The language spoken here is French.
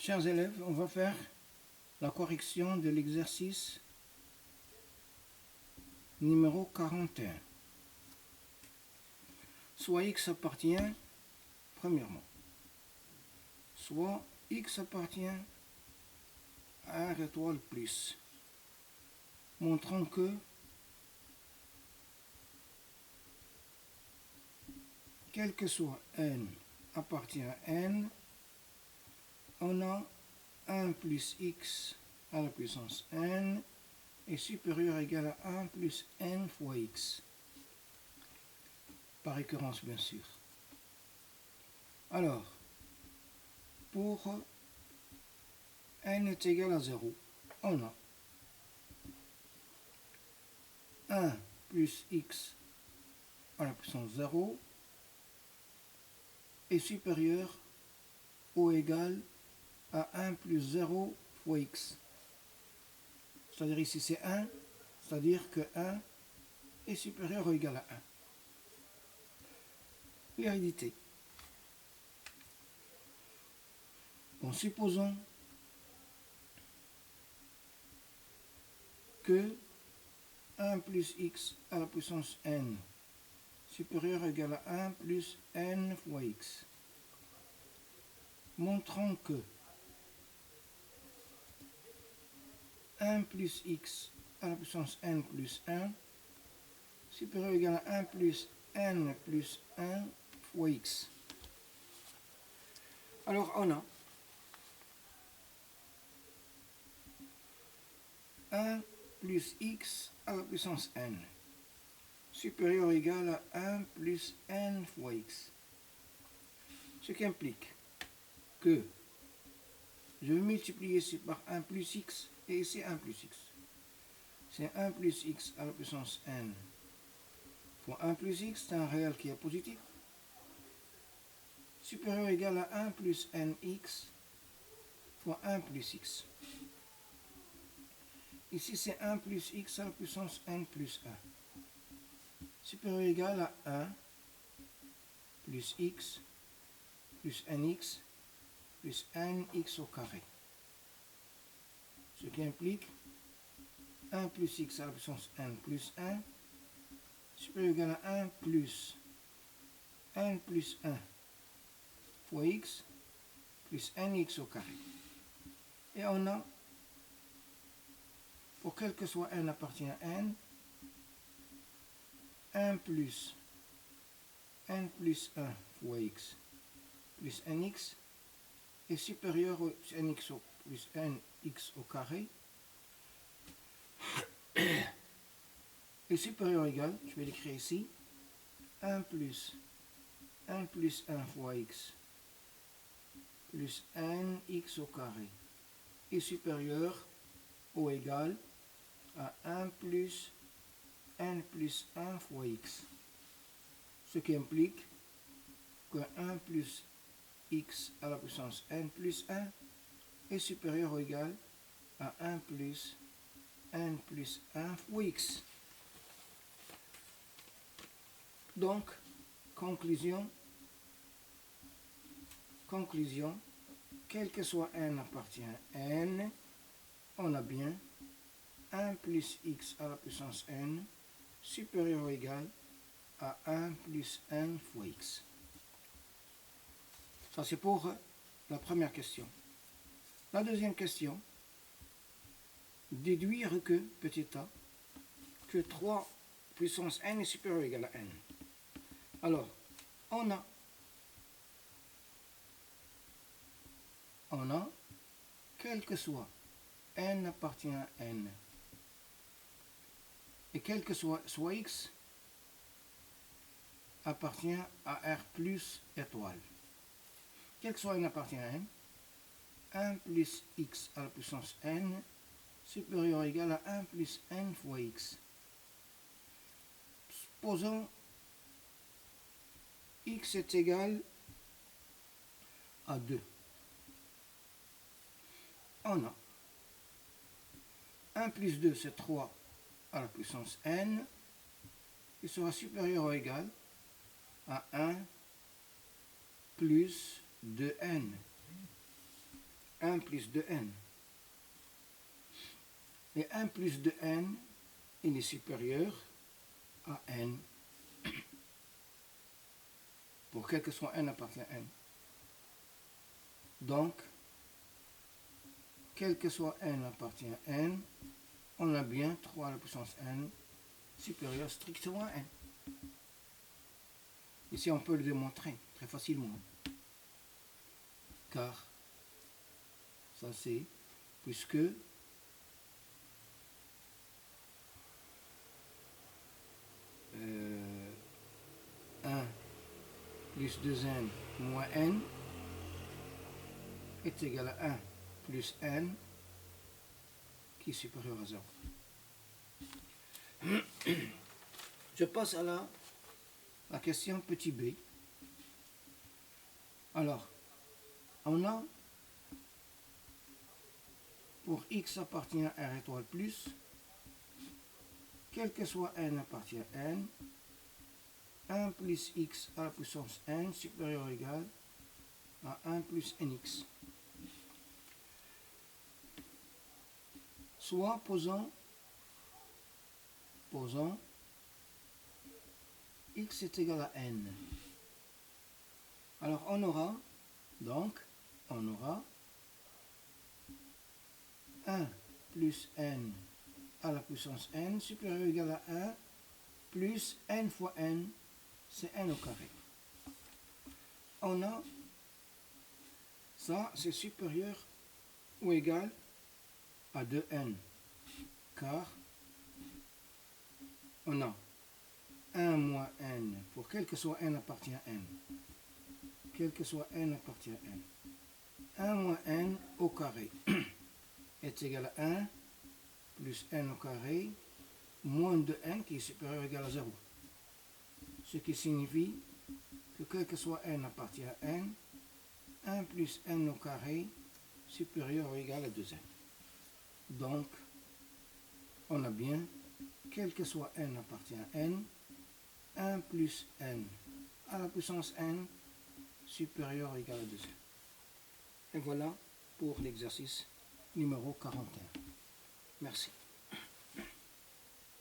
Chers élèves, on va faire la correction de l'exercice numéro 41. Soit x appartient, premièrement, soit x appartient à R étoile plus, montrant que quel que soit n appartient à n, on a 1 plus x à la puissance n est supérieur ou égal à 1 plus n fois x. Par récurrence, bien sûr. Alors, pour n est égal à 0, on a 1 plus x à la puissance 0 est supérieur ou égal à 1 plus 0 fois x. C'est-à-dire ici c'est 1, c'est-à-dire que 1 est supérieur ou égal à 1. L'hérédité. Bon, supposons que 1 plus x à la puissance n supérieur ou égal à 1 plus n fois x. Montrons que 1 plus x à la puissance n plus 1 supérieur ou égal à 1 plus n plus 1 fois x. Alors on a 1 plus x à la puissance n supérieur ou égal à 1 plus n fois x. Ce qui implique que je vais multiplier ici par 1 plus x et ici 1 plus x. C'est 1 plus x à la puissance n fois 1 plus x, c'est un réel qui est positif, supérieur ou égal à 1 plus nx fois 1 plus x. Ici c'est 1 plus x à la puissance n plus 1, supérieur ou égal à 1 plus x plus nx plus nx au carré. Ce qui implique 1 plus x à la puissance n plus 1 supérieur ou égal à 1 plus n plus 1 fois x plus nx au carré. Et on a, pour quel que soit n appartient à n, 1 plus n plus 1 fois x plus nx est supérieur au nx au, plus nx au carré est supérieur ou égal, je vais l'écrire ici, 1 plus 1 fois x plus nx au carré est supérieur ou égal à 1 plus n plus 1 fois x. Ce qui implique que 1 plus x à la puissance n plus 1 est supérieur ou égal à 1 plus n plus 1 fois x. Donc, conclusion, quel que soit n appartient à n, on a bien 1 plus x à la puissance n supérieur ou égal à 1 plus n fois x. Ça c'est pour la première question. La deuxième question, déduire que, petit a, que 3 puissance n est supérieur ou égal à n. Alors, on a, quel que soit n appartient à n, et quel que soit x appartient à R plus étoile. Quel que soit n appartient à n, 1 plus x à la puissance n supérieur ou égal à 1 plus n fois x. Supposons x est égal à 2. On a 1 plus 2, c'est 3 à la puissance n, qui sera supérieur ou égal à 1 plus 2n. 1 plus 2n. Et 1 plus 2n, il est supérieur à n, pour quel que soit n appartient à n. Donc, quel que soit n appartient à n, on a bien 3 à la puissance n supérieur strictement à n. Ici, on peut le démontrer très facilement. Car, ça c'est, puisque 1 plus 2n moins n est égal à 1 plus n qui est supérieur à 0. Je passe à la question petit b. Alors, on a pour x appartient à R étoile plus, quel que soit n appartient à n, 1 plus x à la puissance n supérieur ou égal à 1 plus nx. Soit posons x est égal à n. Alors on aura 1 plus n à la puissance n supérieur ou égal à 1 plus n fois n, c'est n au carré. On a ça, c'est supérieur ou égal à 2n, car on a 1 moins n, pour quel que soit n appartient à n, quel que soit n appartient à n, 1 moins n au carré est égal à 1 plus n au carré moins 2n qui est supérieur ou égal à 0. Ce qui signifie que quel que soit n appartient à n, 1 plus n au carré supérieur ou égal à 2n. Donc, on a bien, quel que soit n appartient à n, 1 plus n à la puissance n supérieur ou égal à 2n. Et voilà pour l'exercice numéro 41. Merci.